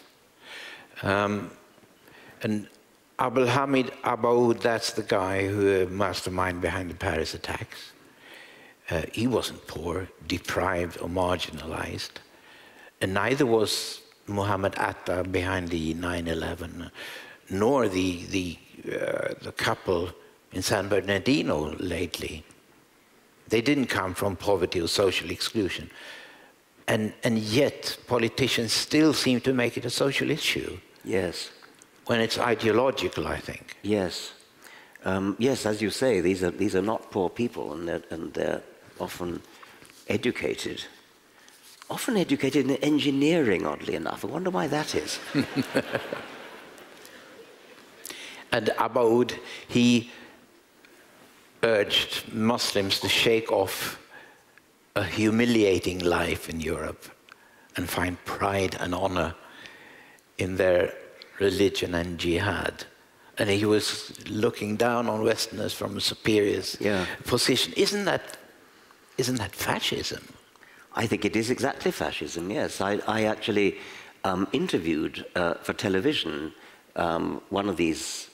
And Abul Hamid Abaoud, that's the guy who mastermind behind the Paris attacks. He wasn't poor, deprived, or marginalized. And neither was Muhammad Atta behind the 9/11, nor the couple in San Bernardino lately. They didn't come from poverty or social exclusion. And yet, politicians still seem to make it a social issue. Yes. When it's ideological, I think. Yes. Yes, as you say, these are not poor people, and they're often educated. often educated in engineering, oddly enough. I wonder why that is. And Abaoud, he urged Muslims to shake off a humiliating life in Europe and find pride and honor in their religion and jihad. And he was looking down on Westerners from a superior position. Isn't that fascism? I think it is exactly fascism, yes. I actually interviewed for television one of these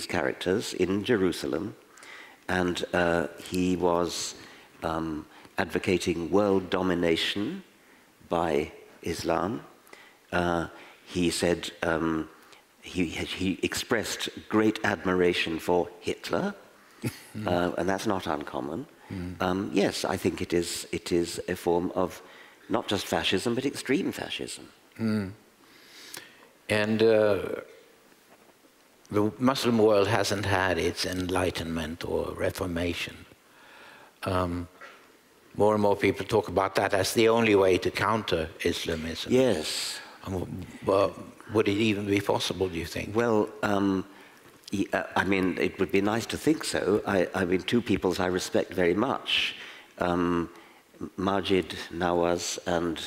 characters in Jerusalem, and he was advocating world domination by Islam. He said he expressed great admiration for Hitler, and that's not uncommon. Yes, I think it is a form of not just fascism, but extreme fascism. And the Muslim world hasn't had its enlightenment or reformation. More and more people talk about that as the only way to counter Islamism. Yes. Well, would it even be possible, do you think? Well, I mean, it would be nice to think so. I mean, two peoples I respect very much, Majid Nawaz and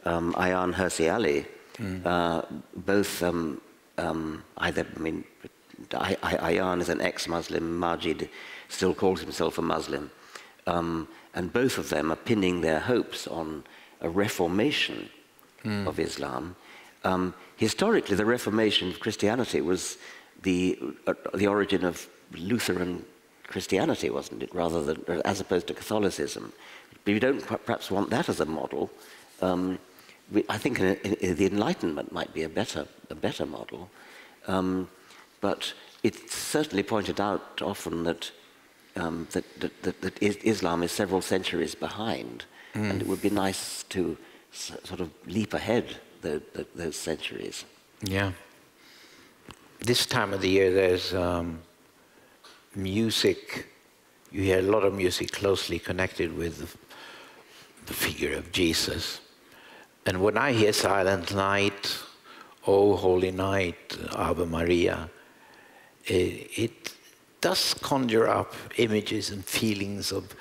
Ayaan Hirsi Ali, both Ayaan is an ex-Muslim, Majid still calls himself a Muslim, and both of them are pinning their hopes on a reformation of Islam. Historically, the Reformation of Christianity was the origin of Lutheran Christianity, wasn't it, rather than, as opposed to Catholicism. But you don't perhaps want that as a model. I think the Enlightenment might be a better model. But it's certainly pointed out often that Islam is several centuries behind, and it would be nice to sort of leap ahead those centuries. Yeah. This time of the year, there's music. You hear a lot of music closely connected with the figure of Jesus. And when I hear Silent Night, Oh Holy Night, Ave Maria, it does conjure up images and feelings of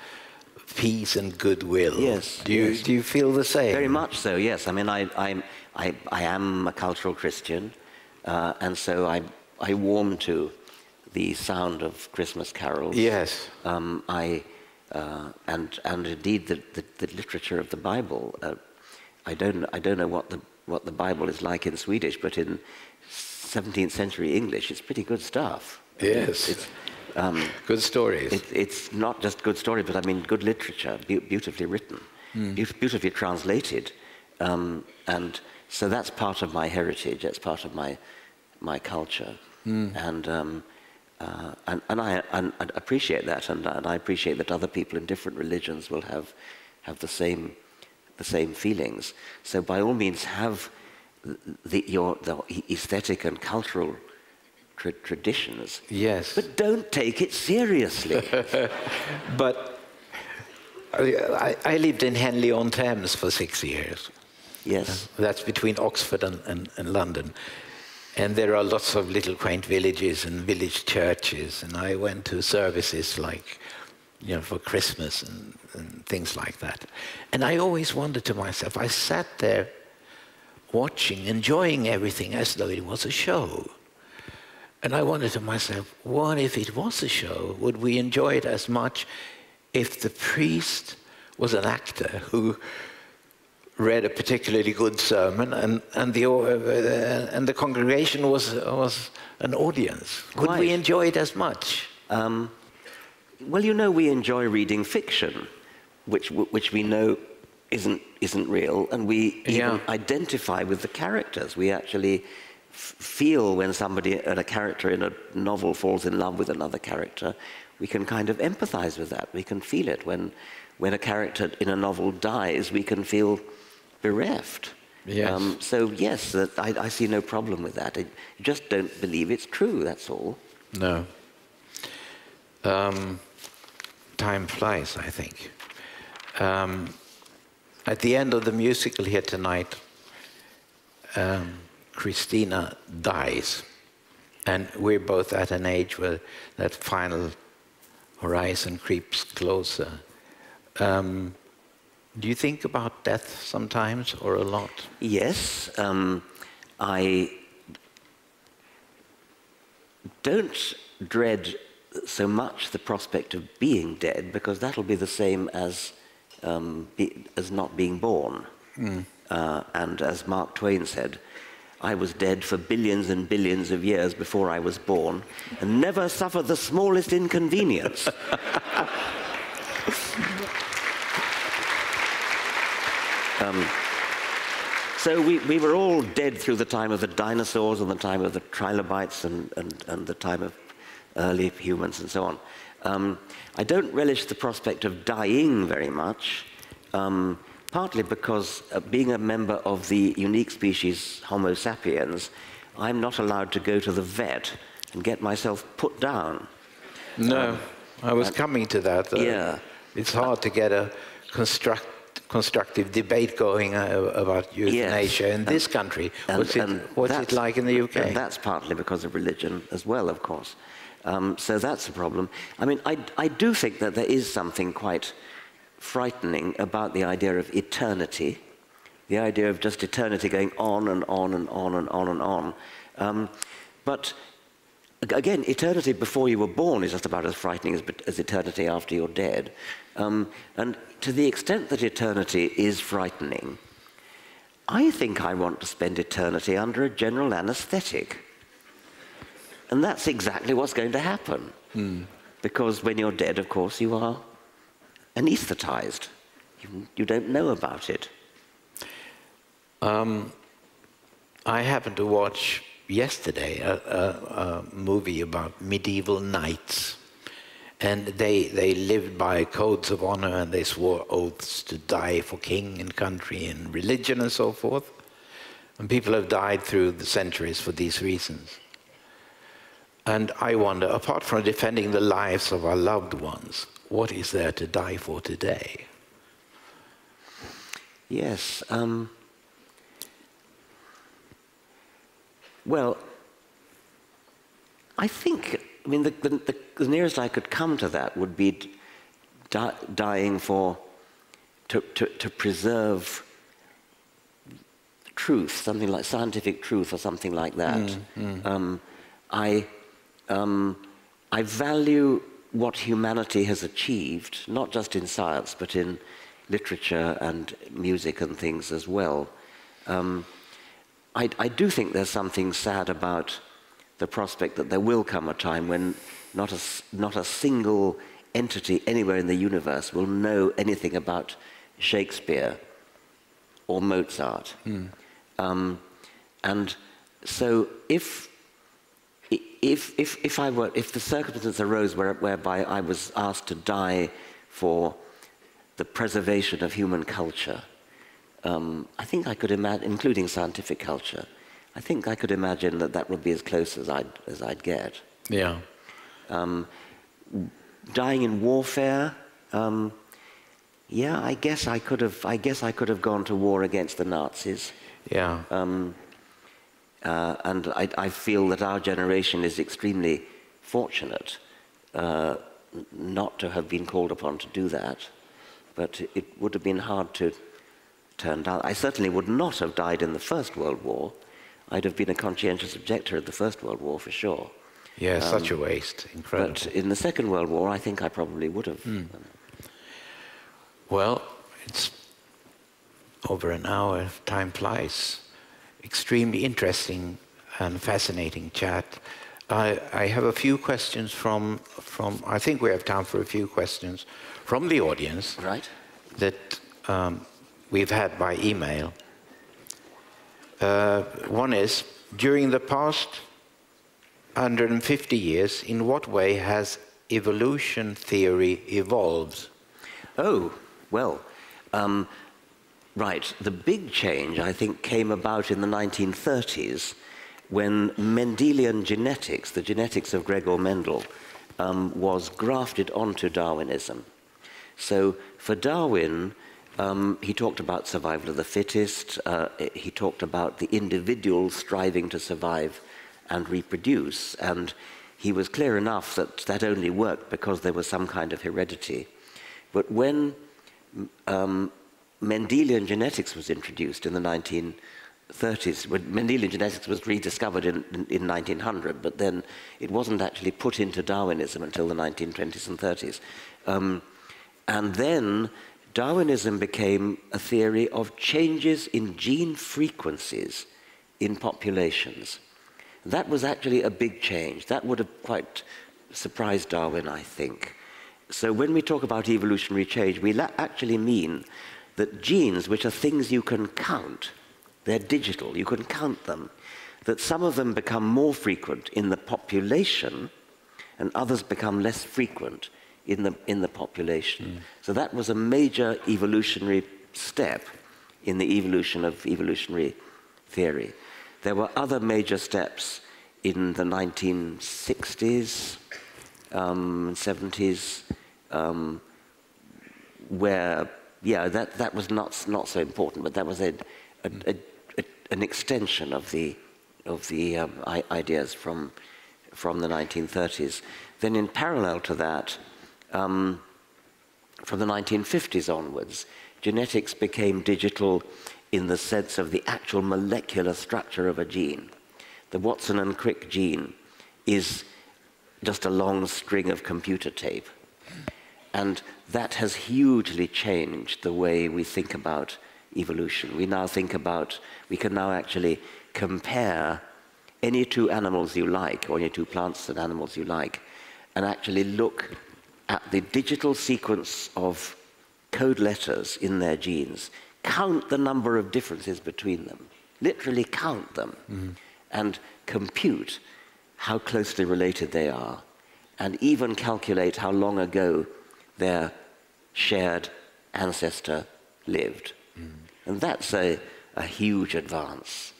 peace and goodwill. Yes. Do you feel the same? Very much so, yes. I mean, I am a cultural Christian, and so I warm to the sound of Christmas carols. Yes. And indeed the literature of the Bible. I don't know what the Bible is like in Swedish, but in 17th century English, it's pretty good stuff. Yes. It's good stories. It's not just good stories, but I mean good literature, beautifully written, beautifully translated, and so that's part of my heritage. That's part of my culture, and I appreciate that, and I appreciate that other people in different religions will have the same feelings. So by all means, have the aesthetic and cultural traditions. Yes. But don't take it seriously. But I lived in Henley-on-Thames for 6 years. Yes. That's between Oxford and London. And there are lots of little quaint villages and village churches. And I went to services like, for Christmas and things like that. And I always wondered to myself, I sat there watching, enjoying everything as though it was a show. And I wondered to myself, what if it was a show? Would we enjoy it as much if the priest was an actor who read a particularly good sermon and the congregation was an audience? Would we enjoy it as much? Well, we enjoy reading fiction, which we know isn't real, and we even identify with the characters. We actually feel when a character in a novel falls in love with another character. We can kind of empathize with that. We can feel it. When a character in a novel dies, we can feel bereft. Yes. So yes, I see no problem with that. You just don't believe it's true, that's all. No. Time flies, I think. At the end of the musical here tonight, Christina dies. And we're both at an age where that final horizon creeps closer. Do you think about death sometimes, or a lot? Yes. I don't dread so much the prospect of being dead, because that'll be the same as not being born. And as Mark Twain said, I was dead for billions and billions of years before I was born, and never suffered the smallest inconvenience. So we were all dead through the time of the dinosaurs and the time of the trilobites and the time of early humans and so on. I don't relish the prospect of dying very much, partly because being a member of the unique species Homo sapiens, I'm not allowed to go to the vet and get myself put down. No, I was coming to that. Yeah. It's hard to get a constructive debate going about euthanasia in this country. What's it like in the UK? And that's partly because of religion as well, of course. So that's a problem. I mean, I do think that there is something quite frightening about the idea of eternity, the idea of just eternity going on and on and on and on and on. But again, eternity before you were born is just about as frightening as eternity after you're dead. And to the extent that eternity is frightening, I think I want to spend eternity under a general anesthetic. And that's exactly what's going to happen. Because when you're dead, of course, you are anesthetized. You don't know about it. I happened to watch yesterday a movie about medieval knights. And they lived by codes of honor, and they swore oaths to die for king and country and religion and so forth. And people have died through the centuries for these reasons. And I wonder, apart from defending the lives of our loved ones, what is there to die for today? Yes. Well, I think, I mean, the nearest I could come to that would be dying to preserve truth, something like scientific truth or something like that. I value what humanity has achieved, not just in science, but in literature and music and things as well. I do think there's something sad about the prospect that there will come a time when not a single entity anywhere in the universe will know anything about Shakespeare or Mozart. And so if the circumstance arose whereby I was asked to die for the preservation of human culture, I think I could imagine, including scientific culture, I think I could imagine that would be as close as I'd get. Yeah. Dying in warfare, yeah, I guess I could have gone to war against the Nazis. Yeah. And I feel that our generation is extremely fortunate not to have been called upon to do that. But it would have been hard to turn down. I certainly would not have died in the First World War. I'd have been a conscientious objector of the First World War for sure. Yeah, such a waste. Incredible. But in the Second World War, I think I probably would have. Well, it's over an hour. Time flies. Extremely interesting and fascinating chat. I have a few questions from I think we have time for a few questions from the audience. Right. That we've had by email. One is, during the past 150 years, in what way has evolution theory evolved? Oh, well, right. The big change, I think, came about in the 1930s when Mendelian genetics, the genetics of Gregor Mendel, was grafted onto Darwinism. So for Darwin, He talked about survival of the fittest. He talked about the individual striving to survive and reproduce. And he was clear enough that that only worked because there was some kind of heredity. But when Mendelian genetics was introduced in the 1930s, when Mendelian genetics was rediscovered in 1900, but then it wasn't actually put into Darwinism until the 1920s and 30s. And then Darwinism became a theory of changes in gene frequencies in populations. That was actually a big change. That would have quite surprised Darwin, I think. So when we talk about evolutionary change, we actually mean that genes, which are things you can count, they're digital, you can count them, that some of them become more frequent in the population and others become less frequent in the population. So that was a major evolutionary step in the evolution of evolutionary theory. There were other major steps in the 1960s, 70s, where, yeah, that was not so important, but that was an extension of the ideas from the 1930s. Then in parallel to that, from the 1950s onwards, genetics became digital in the sense of the actual molecular structure of a gene. The Watson and Crick gene is just a long string of computer tape. And that has hugely changed the way we think about evolution. We can now actually compare any two animals you like, or any two plants and animals you like, and actually look at the digital sequence of code letters in their genes, count the number of differences between them, literally count them, and compute how closely related they are, and even calculate how long ago their shared ancestor lived. And that's a huge advance,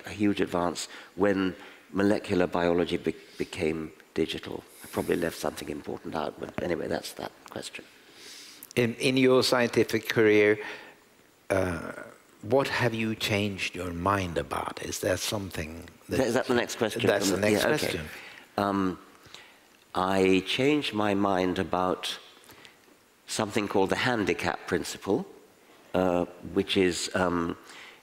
a huge advance when molecular biology became digital. I probably left something important out, but anyway, that's that question. In your scientific career, what have you changed your mind about? Is there something that... Is that the next question? That's the next question. Okay. I changed my mind about something called the Handicap Principle, which is,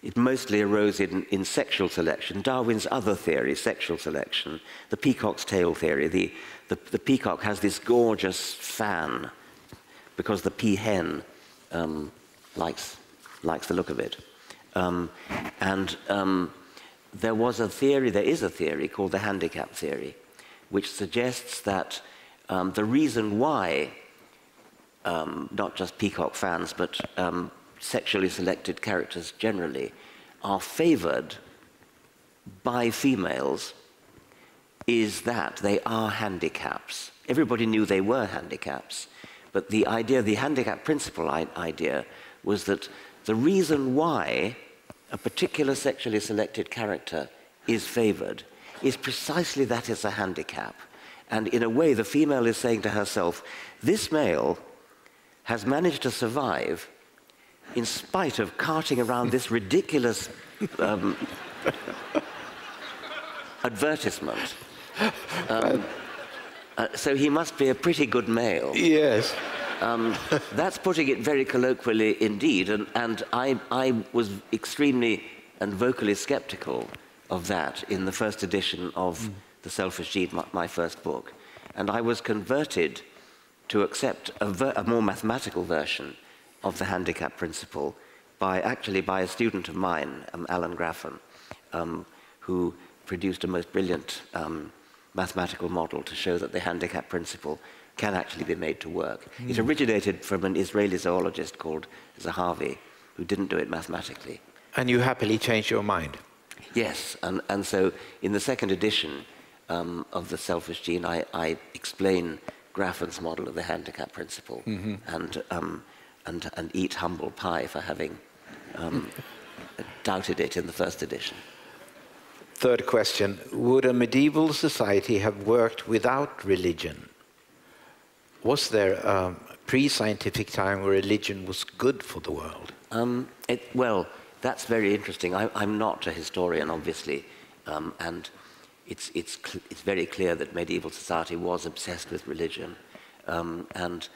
it mostly arose in sexual selection. Darwin's other theory, sexual selection, the peacock's tail theory. The peacock has this gorgeous fan because the peahen likes the look of it. There is a theory called the handicap theory, which suggests that the reason why not just peacock fans, but sexually selected characters generally are favored by females is that they are handicaps. Everybody knew they were handicaps, but the handicap principle idea was that the reason why a particular sexually selected character is favored is precisely that it's a handicap. And in a way, the female is saying to herself, this male has managed to survive in spite of carting around this ridiculous advertisement. So he must be a pretty good male. Yes. That's putting it very colloquially indeed, and I was extremely and vocally skeptical of that in the first edition of The Selfish Gene, my first book. And I was converted to accept a more mathematical version of the handicap principle by a student of mine, Alan Graffen, who produced a most brilliant mathematical model to show that the handicap principle can actually be made to work. It originated from an Israeli zoologist called Zahavi, who didn't do it mathematically. And you happily changed your mind? Yes, and so in the second edition of The Selfish Gene, I explain Graffen's model of the handicap principle and eat humble pie for having doubted it in the first edition. Third question, would a medieval society have worked without religion? Was there a pre-scientific time where religion was good for the world? Well, that's very interesting. I'm not a historian, obviously, and it's very clear that medieval society was obsessed with religion, and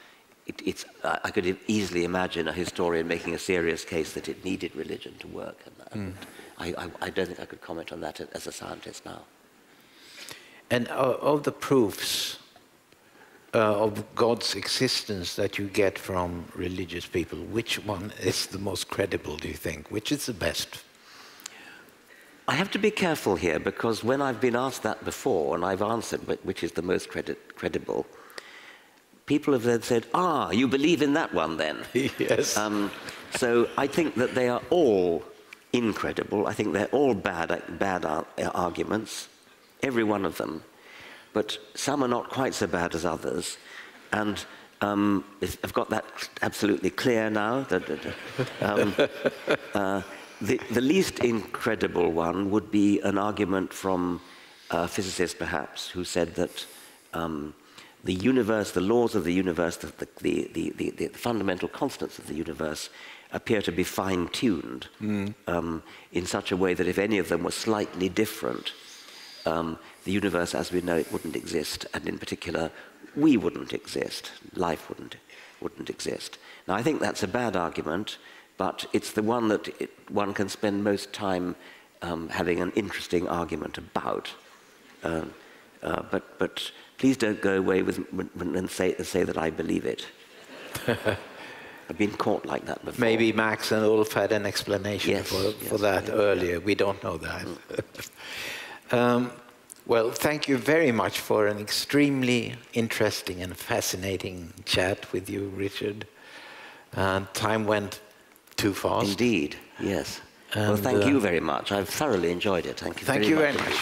I could easily imagine a historian making a serious case that it needed religion to work. And I don't think I could comment on that as a scientist now. And of the proofs of God's existence that you get from religious people, which one is the most credible, do you think? Which is the best? I have to be careful here, because when I've been asked that before, and I've answered which is the most credible, people have then said, you believe in that one then? Yes. So I think that they are all incredible. I think they're all bad arguments, every one of them. But some are not quite so bad as others. And I've got that absolutely clear now. The least incredible one would be an argument from a physicist, perhaps, who said that the universe, the laws of the universe, the fundamental constants of the universe appear to be fine-tuned in such a way that if any of them were slightly different, the universe as we know it wouldn't exist, and in particular, we wouldn't exist, life wouldn't exist. Now, I think that's a bad argument, but it's the one that one can spend most time having an interesting argument about. But please don't go away and say that I believe it. I've been caught like that before. Maybe Max and Ulf had an explanation for that earlier. We don't know that. Well, thank you very much for an extremely interesting and fascinating chat with you, Richard. Time went too fast. Indeed, yes. Well, thank you very much. I've thoroughly enjoyed it. Thank you very much.